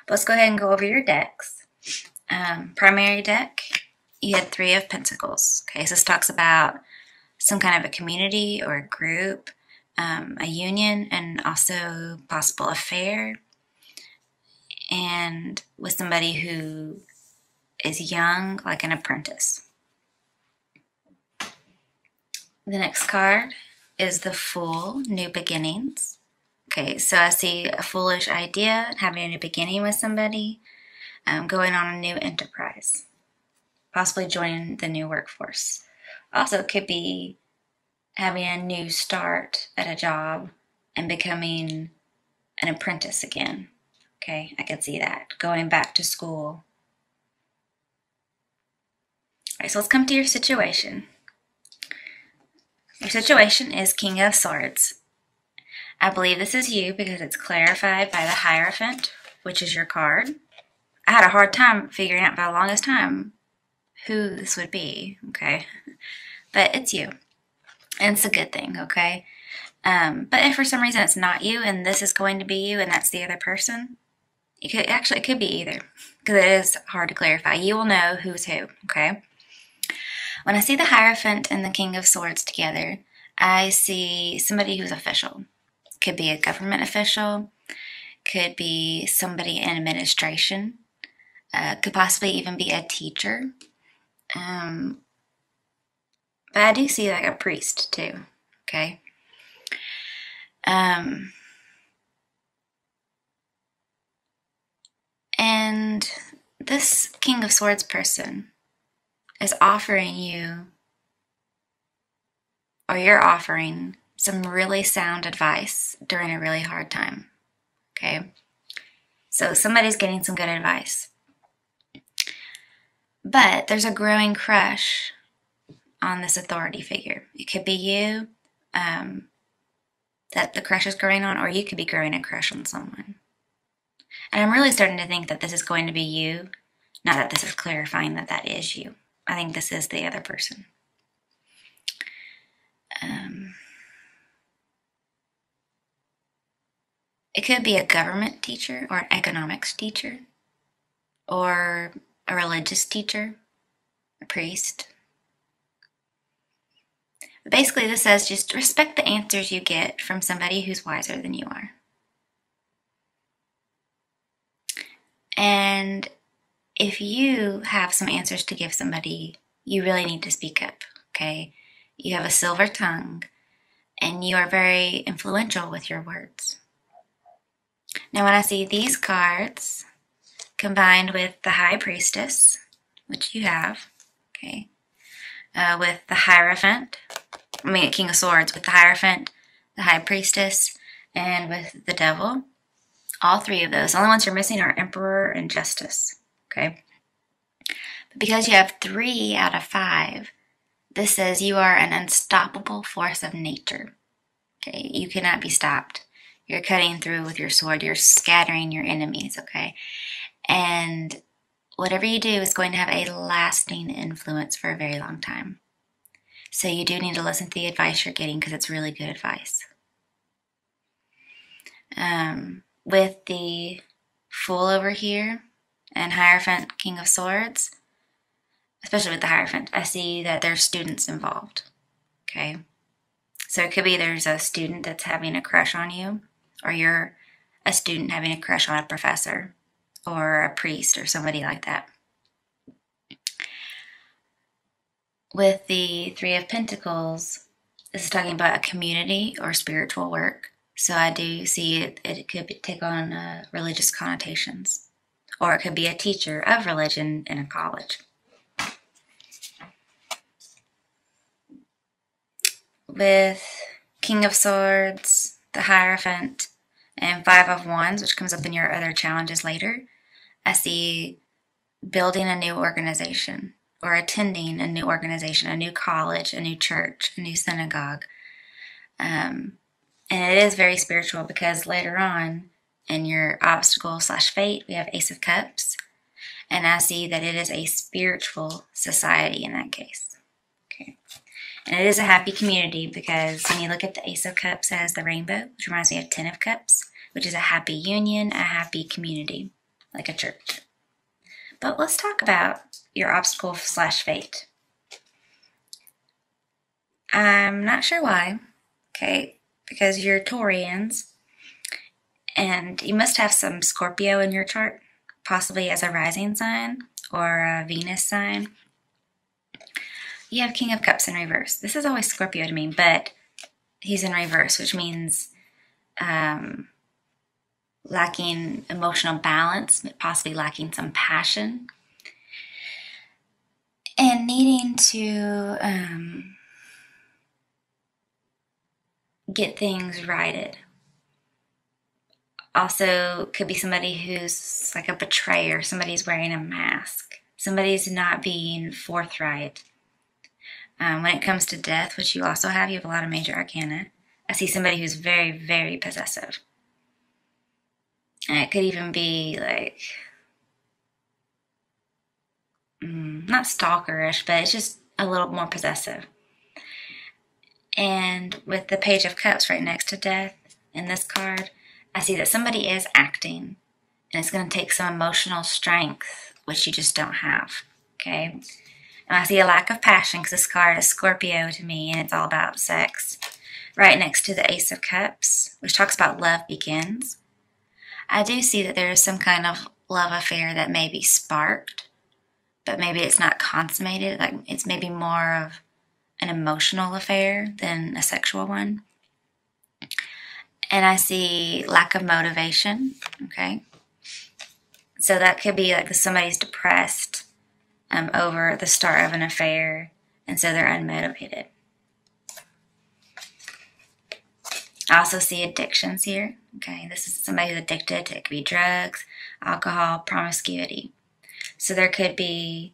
But let's go ahead and go over your decks. Primary deck, you had Three of Pentacles. Okay, so this talks about some kind of a community or a group, a union, and also possible affair, and with somebody who is young, like an apprentice. The next card is the Fool, New Beginnings. Okay, so I see a foolish idea, having a new beginning with somebody, going on a new enterprise, possibly joining the new workforce. Also, it could be having a new start at a job and becoming an apprentice again. Okay, I could see that. Going back to school. All right, so let's come to your situation. Your situation is King of Swords. I believe this is you because it's clarified by the Hierophant, which is your card. I had a hard time figuring out for the longest time who this would be, okay? But it's you. And it's a good thing, okay? But if for some reason it's not you and this is going to be you and that's the other person, it could be either because it is hard to clarify. You will know who's who, okay? When I see the Hierophant and the King of Swords together, I see somebody who's official. Could be a government official, could be somebody in administration, could possibly even be a teacher. But I do see like a priest too, okay? And this King of Swords person is offering you, or you're offering, some really sound advice during a really hard time, okay? So somebody's getting some good advice. But there's a growing crush on this authority figure. It could be you that the crush is growing on, or you could be growing a crush on someone. And I'm really starting to think that this is going to be you, not that this is clarifying that that is you. I think this is the other person. It could be a government teacher or an economics teacher or a religious teacher, a priest. But basically, this says just respect the answers you get from somebody who's wiser than you are. And if you have some answers to give somebody, you really need to speak up, okay? You have a silver tongue, and you are very influential with your words. Now, when I see these cards combined with the High Priestess, which you have, okay, with the Hierophant, King of Swords, with the Hierophant, the High Priestess, and with the Devil, all three of those. The only ones you're missing are Emperor and Justice, okay? But because you have 3 out of 5, this says you are an unstoppable force of nature, okay? You cannot be stopped. You're cutting through with your sword. You're scattering your enemies, okay? And whatever you do is going to have a lasting influence for a very long time. So you do need to listen to the advice you're getting because it's really good advice. With the Fool over here and Hierophant, King of Swords, especially with the Hierophant, I see that there's students involved, okay? So it could be there's a student that's having a crush on you, or you're a student having a crush on a professor or a priest or somebody like that. With the Three of Pentacles, this is talking about a community or spiritual work. So I do see it could take on religious connotations, or it could be a teacher of religion in a college. With King of Swords, the Hierophant, and 5 of Wands, which comes up in your other challenges later, I see building a new organization or attending a new organization, a new college, a new church, a new synagogue. And it is very spiritual because later on in your obstacle/fate, we have Ace of Cups. And I see that it is a spiritual society in that case. Okay. And it is a happy community because when you look at the Ace of Cups, it has the rainbow, which reminds me of 10 of Cups, which is a happy union, a happy community. like a church. But let's talk about your obstacle slash fate. I'm not sure why, okay, because you're Taurians, and you must have some Scorpio in your chart, possibly as a rising sign or a Venus sign. You have King of Cups in reverse. This is always Scorpio to me, but he's in reverse, which means lacking emotional balance, possibly lacking some passion, and needing to get things righted. Also, could be somebody who's like a betrayer, somebody's wearing a mask, somebody's not being forthright. When it comes to death, which you also have, you have a lot of major arcana. I see somebody who's very, very possessive. And it could even be like, not stalkerish, but it's just a little more possessive. And with the Page of Cups right next to death in this card, I see that somebody is acting, and it's going to take some emotional strength, which you just don't have, okay? And I see a lack of passion because this card is Scorpio to me, and it's all about sex. Right next to the Ace of Cups, which talks about love begins. I do see that there is some kind of love affair that may be sparked, but maybe it's not consummated. Like it's maybe more of an emotional affair than a sexual one. And I see lack of motivation, okay? So that could be like somebody's depressed over the start of an affair, and so they're unmotivated. I also see addictions here, okay? This is somebody who's addicted to, it could be drugs, alcohol, promiscuity. So there could be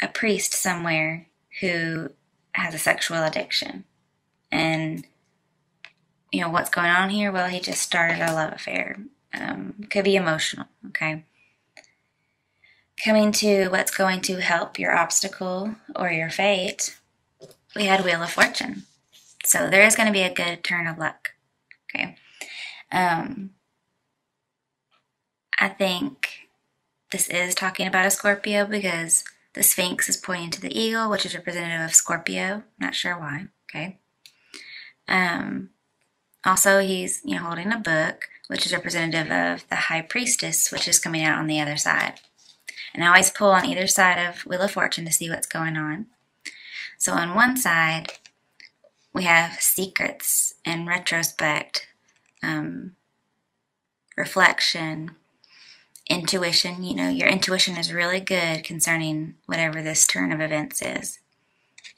a priest somewhere who has a sexual addiction. And you know, what's going on here? Well, he just started a love affair. Could be emotional, okay? Coming to what's going to help your obstacle or your fate, we had Wheel of Fortune. So there is going to be a good turn of luck, okay? I think this is talking about a Scorpio because the Sphinx is pointing to the eagle, which is representative of Scorpio. Not sure why, okay? Also, he's holding a book, which is representative of the High Priestess, which is coming out on the other side. And I always pull on either side of Wheel of Fortune to see what's going on. So on one side, we have secrets and retrospect, reflection, intuition. Your intuition is really good concerning whatever this turn of events is.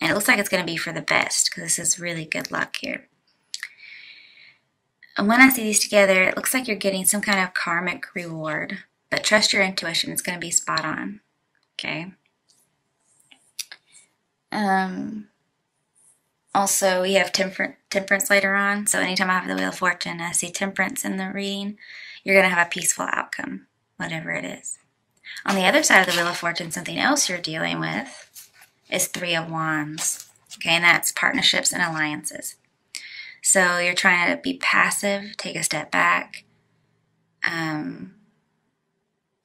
And it looks like it's going to be for the best because this is really good luck here. And when I see these together, it looks like you're getting some kind of karmic reward. But trust your intuition. It's going to be spot on. Okay? Also, we have temperance later on. So anytime I have the Wheel of Fortune, I see temperance in the reading, you're going to have a peaceful outcome, whatever it is. On the other side of the Wheel of Fortune, something else you're dealing with is Three of Wands. Okay, and that's partnerships and alliances. So you're trying to be passive, take a step back,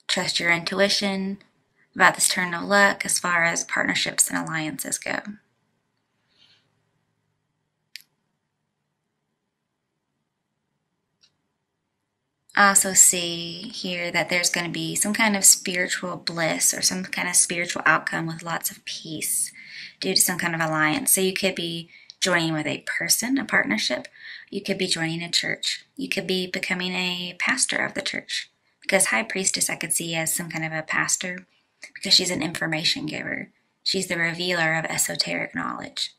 trust your intuition about this turn of luck as far as partnerships and alliances go. I also see here that there's going to be some kind of spiritual bliss or some kind of spiritual outcome with lots of peace due to some kind of alliance. So you could be joining with a person, a partnership. You could be joining a church. You could be becoming a pastor of the church. Because High Priestess I could see as some kind of a pastor because she's an information giver. She's the revealer of esoteric knowledge.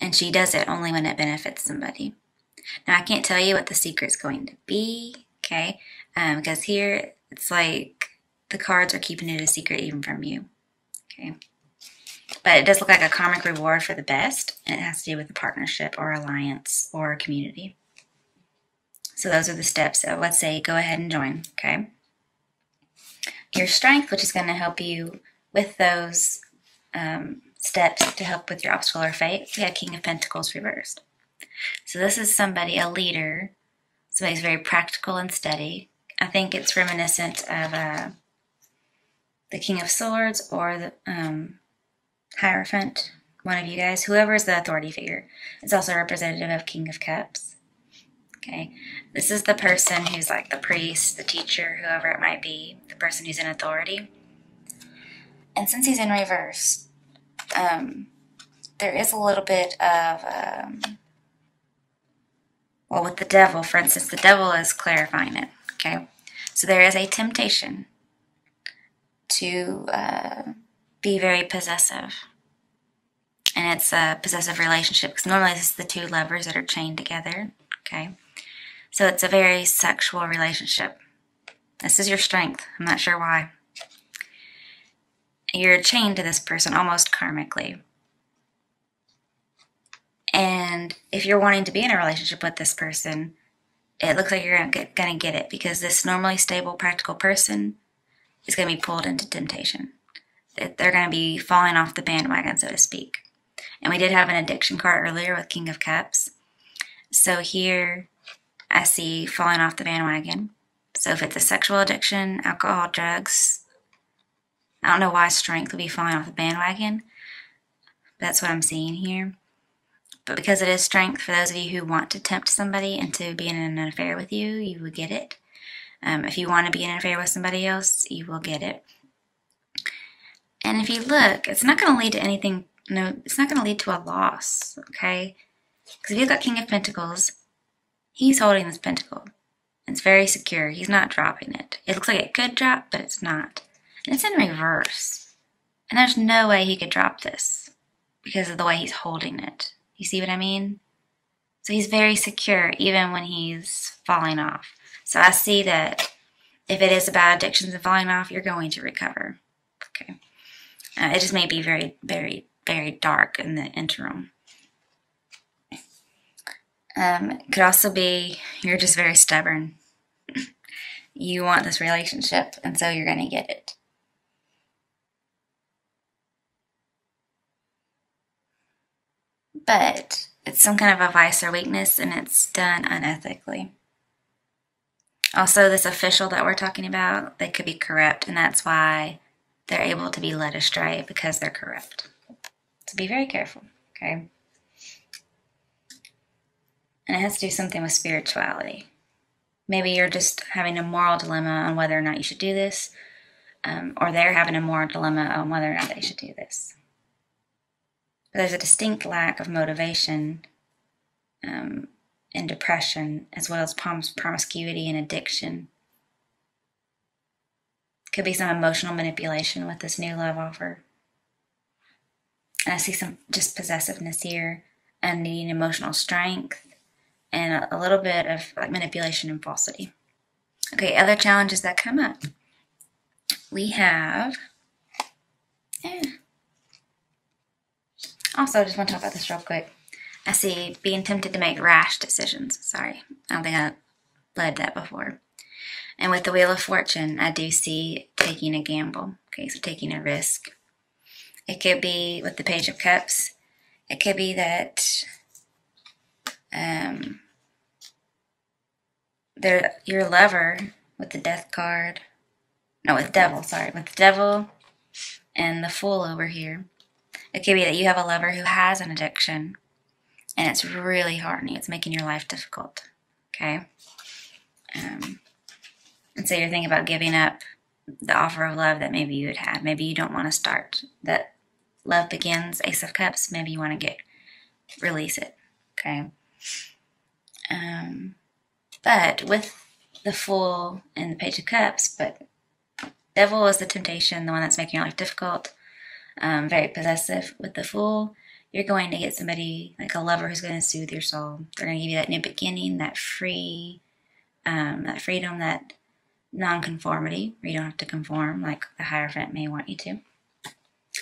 And she does it only when it benefits somebody. Now, I can't tell you what the secret's going to be, okay? Because here, it's like the cards are keeping it a secret even from you, okay? But it does look like a karmic reward for the best, and it has to do with a partnership or alliance or a community. So those are the steps. So let's say go ahead and join, okay? Your strength, which is going to help you with those steps to help with your obstacle or fate, we had King of Pentacles reversed. So this is somebody, a leader, somebody who's very practical and steady, I think it's reminiscent of the King of Swords or the Hierophant, one of you guys, whoever is the authority figure. It's also representative of King of Cups. Okay, this is the person who's like the priest, the teacher, whoever it might be, the person who's in authority. And since he's in reverse, there is a little bit of, well, with the devil, for instance, the devil is clarifying it, okay? So there is a temptation to be very possessive. And it's a possessive relationship, because normally this is the two lovers that are chained together, okay? So it's a very sexual relationship. This is your strength. I'm not sure why. You're chained to this person almost karmically. And if you're wanting to be in a relationship with this person, it looks like you're going to get it, because this normally stable, practical person is going to be pulled into temptation. They're going to be falling off the bandwagon, so to speak. And we did have an addiction card earlier with King of Cups. So here I see falling off the bandwagon. So if it's a sexual addiction, alcohol, drugs, I don't know why strength would be falling off the bandwagon. That's what I'm seeing here. But because it is strength, for those of you who want to tempt somebody into being in an affair with you, you will get it. If you want to be in an affair with somebody else, you will get it. And if you look, it's not going to lead to anything. No, it's not going to lead to a loss, okay? Because if you've got King of Pentacles, he's holding this pentacle. It's very secure. He's not dropping it. It looks like it could drop, but it's not. And it's in reverse. And there's no way he could drop this because of the way he's holding it. You see what I mean? So he's very secure even when he's falling off. So I see that if it is about addictions and falling off, you're going to recover. Okay. It just may be very, very, very dark in the interim. It could also be you're just very stubborn. You want this relationship, and so you're going to get it. But it's some kind of a vice or weakness, and it's done unethically. Also, this official that we're talking about, they could be corrupt, and that's why they're able to be led astray, because they're corrupt. So be very careful, okay? And it has to do something with spirituality. Maybe you're just having a moral dilemma on whether or not you should do this, or they're having a moral dilemma on whether or not they should do this. But there's a distinct lack of motivation in depression, as well as promiscuity and addiction. Could be some emotional manipulation with this new love offer. And I see some just possessiveness here and needing emotional strength and a little bit of like manipulation and falsity. Okay, other challenges that come up. We have... Also, I just want to talk about this real quick. I see being tempted to make rash decisions. Sorry, I don't think I led that before. And with the Wheel of Fortune, I do see taking a gamble. Okay, so taking a risk. It could be with the Page of Cups. It could be that your lover with the Death card. No, with Devil, sorry. With the Devil and the Fool over here. It could be that you have a lover who has an addiction, and it's really hard on you. It's making your life difficult, okay? And so you're thinking about giving up the offer of love that maybe you had. Maybe you don't want to start. That love begins, Ace of Cups, maybe you want to release it, okay? But with the Fool and the Page of Cups, but Devil is the temptation, the one that's making your life difficult. Very possessive. With the Fool, you're going to get somebody like a lover who's going to soothe your soul. They're going to give you that new beginning, that freedom, that non-conformity, where you don't have to conform like the Hierophant may want you to.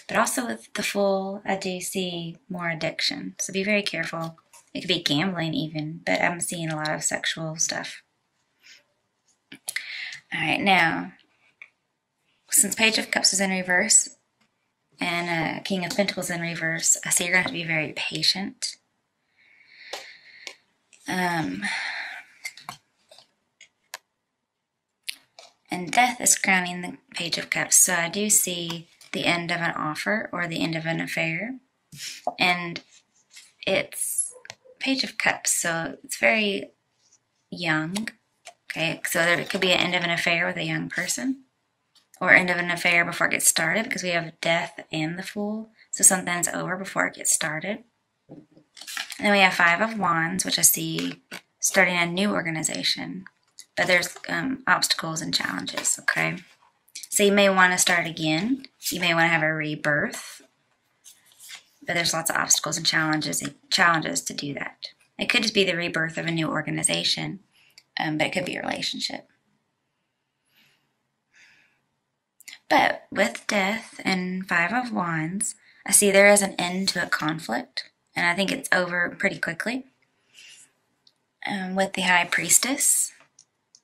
But also with the Fool, I do see more addiction. So be very careful. It could be gambling even, but I'm seeing a lot of sexual stuff. All right, now, since Page of Cups is in reverse, and King of Pentacles in reverse, I see you're going to have to be very patient. And death is crowning the Page of Cups. So I do see the end of an offer or the end of an affair. And it's Page of Cups, so it's very young. Okay, so there could be an end of an affair with a young person, or end of an affair before it gets started, because we have death and the Fool. So something's over before it gets started. And then we have Five of Wands, which I see starting a new organization. But there's obstacles and challenges, okay? So you may want to start again. You may want to have a rebirth. But there's lots of obstacles and challenges to do that. It could just be the rebirth of a new organization, but it could be a relationship. But with death and Five of Wands, I see there is an end to a conflict, and I think it's over pretty quickly. With the High Priestess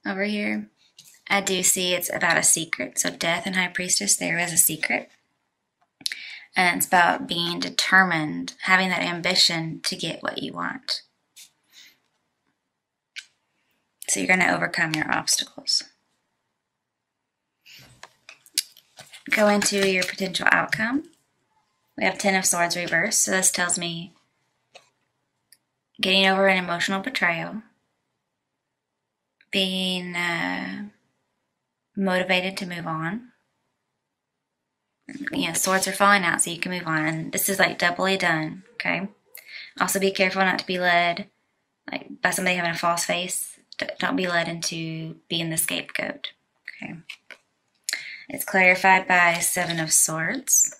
over here, I do see it's about a secret. So death and High Priestess, there is a secret. And it's about being determined, having that ambition to get what you want. So you're going to overcome your obstacles. Go into your potential outcome. We have Ten of Swords reversed, so this tells me getting over an emotional betrayal, being motivated to move on. You know, swords are falling out, so you can move on. And this is like doubly done, okay? Also be careful not to be led like by somebody having a false face. Don't be led into being the scapegoat, okay? It's clarified by Seven of Swords.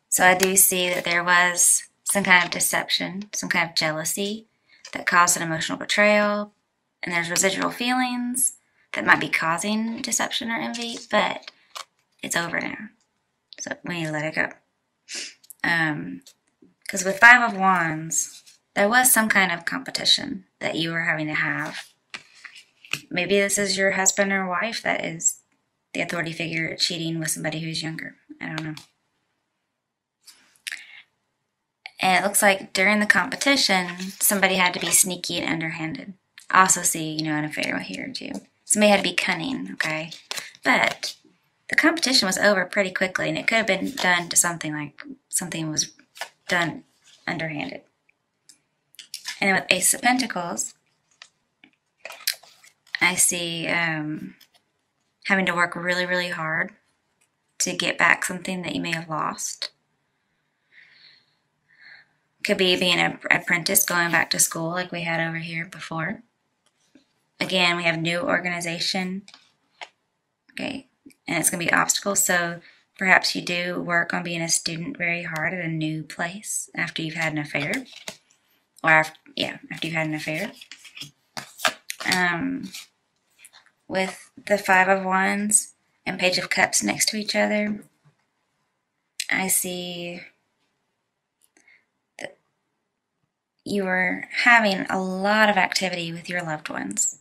So I do see that there was some kind of deception, some kind of jealousy that caused an emotional betrayal. And there's residual feelings that might be causing deception or envy, but it's over now. So we need to let it go. Because with Five of Wands, there was some kind of competition that you were having to have. Maybe this is your husband or wife that is the authority figure cheating with somebody who's younger. I don't know. And it looks like during the competition, somebody had to be sneaky and underhanded. I also see, an affair here too. Somebody had to be cunning, okay? But the competition was over pretty quickly, and it could have been done to something was done underhanded. And with Ace of Pentacles, I see having to work really, really hard to get back something that you may have lost. Could be being an apprentice, going back to school like we had over here before. Again, we have new organization. Okay, and it's going to be obstacles. So perhaps you do work on being a student very hard at a new place after you've had an affair. Or after you've had an affair. With the Five of Wands and Page of Cups next to each other, I see that you are having a lot of activity with your loved ones.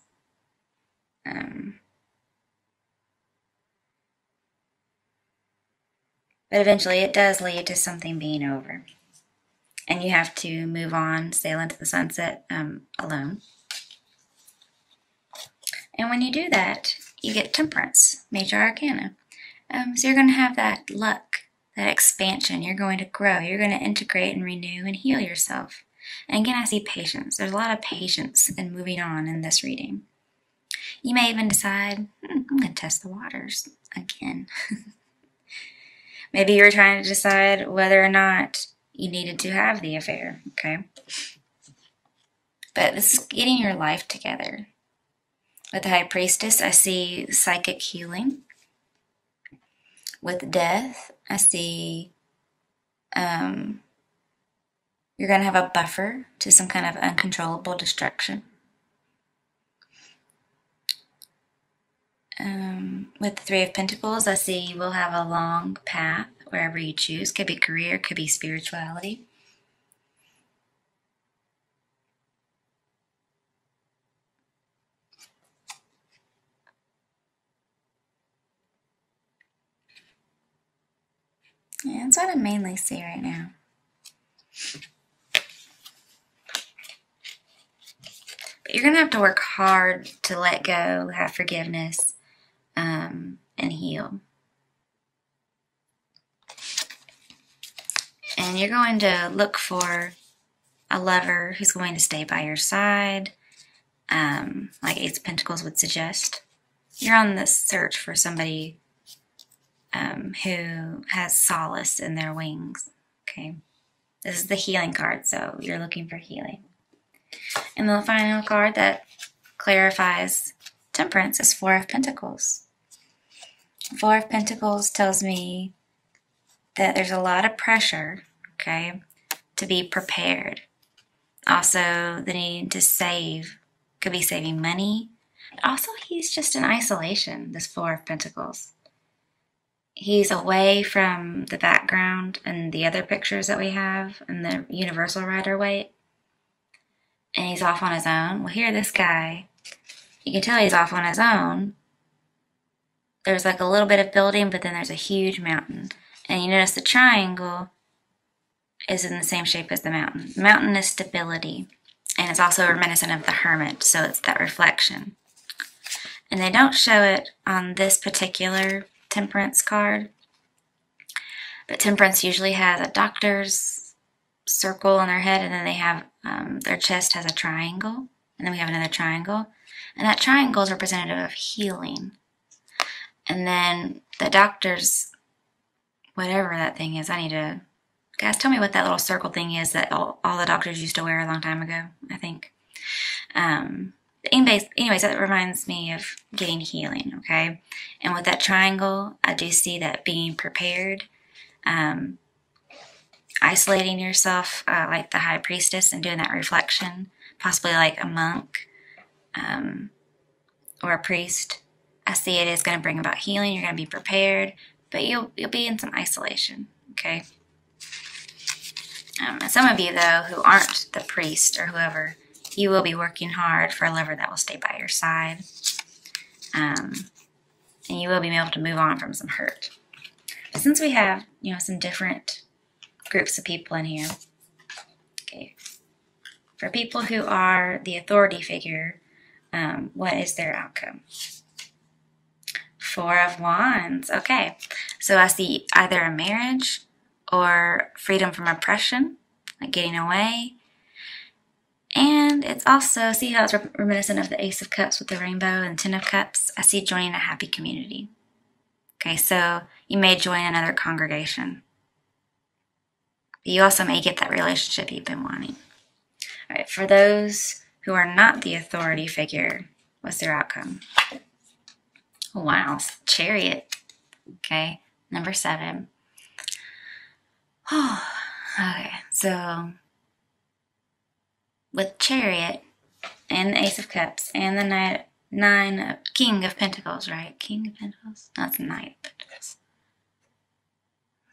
But eventually it does lead to something being over. And you have to move on, sail into the sunset alone. And when you do that, you get Temperance, Major Arcana. So you're going to have that luck, that expansion. You're going to grow. You're going to integrate and renew and heal yourself. And again, I see patience. There's a lot of patience in moving on in this reading. You may even decide, I'm going to test the waters again. Maybe you were trying to decide whether or not you needed to have the affair, okay? But this is getting your life together. With the High Priestess, I see psychic healing. With Death, I see you're going to have a buffer to some kind of uncontrollable destruction. With the Three of Pentacles, I see you will have a long path wherever you choose. Could be career, could be spirituality. Yeah, that's what I mainly see right now. But you're going to have to work hard to let go, have forgiveness, and heal. And you're going to look for a lover who's going to stay by your side, like Ace of Pentacles would suggest. You're on the search for somebody who has solace in their wings. Okay, this is the healing card, so you're looking for healing. And the final card that clarifies temperance is Four of Pentacles. Four of Pentacles tells me that there's a lot of pressure, okay, to be prepared. Also, the need to save, could be saving money. But also, he's just in isolation, this Four of Pentacles. He's away from the background and the other pictures that we have and the universal Rider-Waite. And he's off on his own. Well, here, this guy, you can tell he's off on his own. There's like a little bit of building, but then there's a huge mountain. And you notice the triangle is in the same shape as the mountain. The mountain is stability, and it's also reminiscent of the hermit, so it's that reflection. And they don't show it on this particular temperance card, but temperance usually has a doctor's circle on their head, and then they have their chest has a triangle, and then we have another triangle, and that triangle is representative of healing. And then the doctor's, whatever that thing is, I need to, guys, tell me what that little circle thing is that all the doctors used to wear a long time ago, I think. Anyways, that reminds me of getting healing, okay? And with that triangle, I do see that being prepared, isolating yourself like the high priestess and doing that reflection, possibly like a monk or a priest. I see it is going to bring about healing. You're going to be prepared, but you'll be in some isolation, okay? And some of you, though, who aren't the priest or whoever, you will be working hard for a lover that will stay by your side. And you will be able to move on from some hurt. But since we have, some different groups of people in here, okay, for people who are the authority figure, what is their outcome? Four of Wands. Okay, so I see either a marriage or freedom from oppression, like getting away. And it's also, see how it's reminiscent of the Ace of Cups with the rainbow and Ten of Cups? I see joining a happy community. Okay, so you may join another congregation. But you also may get that relationship you've been wanting. All right, for those who are not the authority figure, what's their outcome? Wow, Chariot. Okay, number 7. Oh, okay, so with Chariot and the Ace of Cups and the King of Pentacles, right? King of Pentacles? No, it's Knight of Pentacles.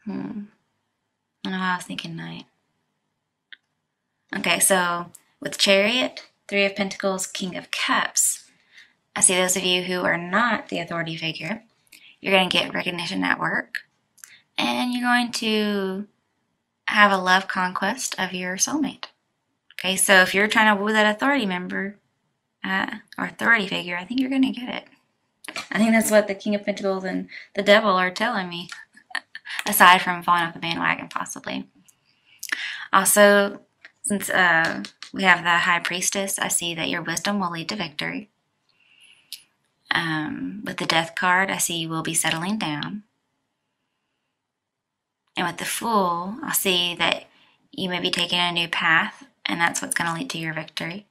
I don't know why I was thinking Knight. Okay, so with Chariot, 3 of Pentacles, King of Cups, I see those of you who are not the authority figure, you're going to get recognition at work, and you're going to have a love conquest of your soulmate. Okay, so if you're trying to woo that authority member or authority figure, I think you're going to get it. I think that's what the King of Pentacles and the Devil are telling me, aside from falling off the bandwagon, possibly. Also, since we have the High Priestess, I see that your wisdom will lead to victory. With the Death card, I see you will be settling down. And with the Fool, I see that you may be taking a new path, and that's what's going to lead to your victory.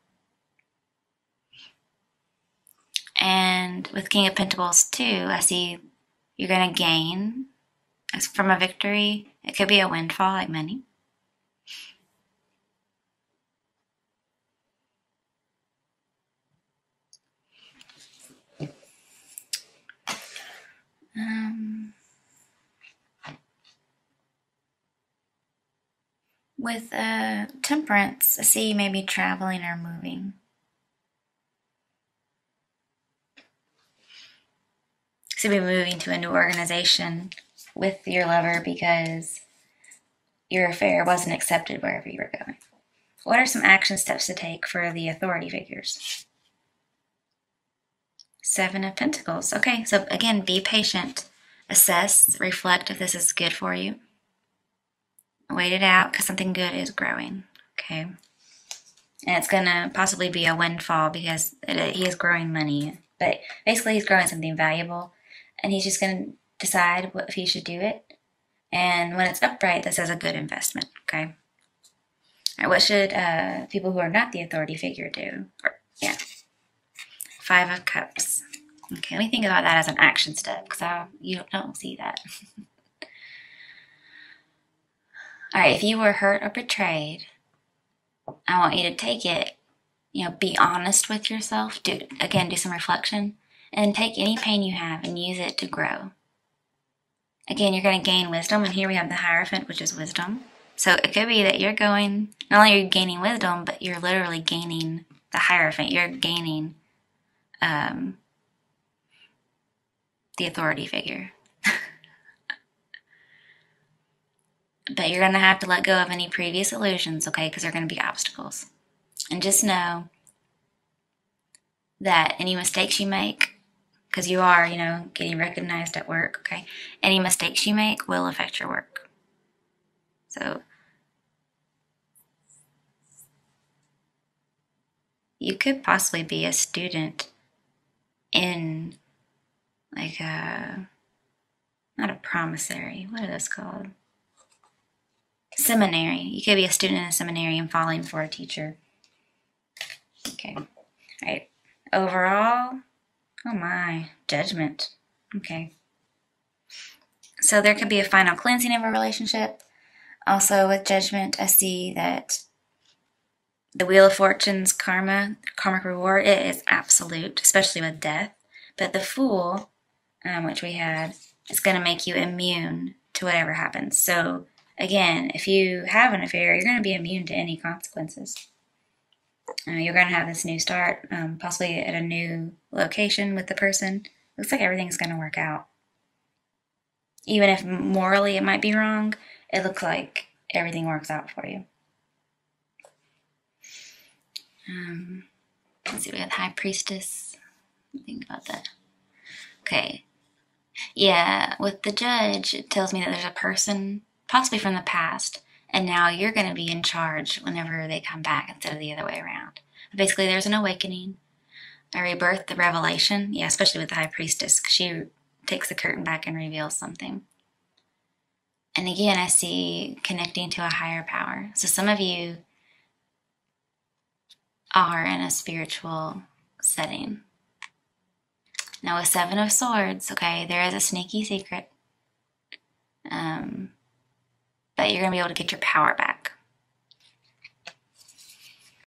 And with King of Pentacles too, I see you're going to gain from a victory. It could be a windfall, like money. With Temperance, I see you may be traveling or moving. So you'll be moving to a new organization with your lover because your affair wasn't accepted wherever you were going. What are some action steps to take for the authority figures? Seven of Pentacles. Okay, so again, be patient. Assess, reflect if this is good for you. Wait it out because something good is growing. Okay. And it's going to possibly be a windfall because he is growing money. But basically, he's growing something valuable. And he's just going to decide if he should do it. And when it's upright, this is a good investment. Okay. All right, what should people who are not the authority figure do? Yeah. Five of Cups. Okay, let me think about that as an action step because you don't see that. All right, if you were hurt or betrayed, I want you to take it, be honest with yourself. Do some reflection and take any pain you have and use it to grow. Again, you're going to gain wisdom, and here we have the Hierophant, which is wisdom. So it could be that not only are you gaining wisdom, but you're literally gaining the Hierophant. You're gaining the authority figure. But you're going to have to let go of any previous illusions, okay? Because they're going to be obstacles. And just know that any mistakes you make, because you are, getting recognized at work, okay? Any mistakes you make will affect your work. So you could possibly be a student in not a promissory, what is this called? Seminary. You could be a student in a seminary and falling for a teacher. Okay. All right. Overall, oh my, Judgment. Okay. So there could be a final cleansing of a relationship. Also with Judgment, I see that the Wheel of Fortune's karmic reward, it is absolute, especially with death. But the Fool, which we had, is going to make you immune to whatever happens. So again, if you have an affair, you're going to be immune to any consequences. You're going to have this new start, possibly at a new location with the person. Looks like everything's going to work out. Even if morally it might be wrong, it looks like everything works out for you. Let's see, we have the High Priestess. Think about that. Okay. Yeah, with the Judge, it tells me that there's a person, possibly from the past, and now you're going to be in charge whenever they come back instead of the other way around. Basically, there's an awakening, a rebirth, the revelation. Yeah, especially with the High Priestess, because she takes the curtain back and reveals something. And again, I see connecting to a higher power. So some of you are in a spiritual setting. Now with Seven of Swords, okay, there is a sneaky secret. But you're going to be able to get your power back.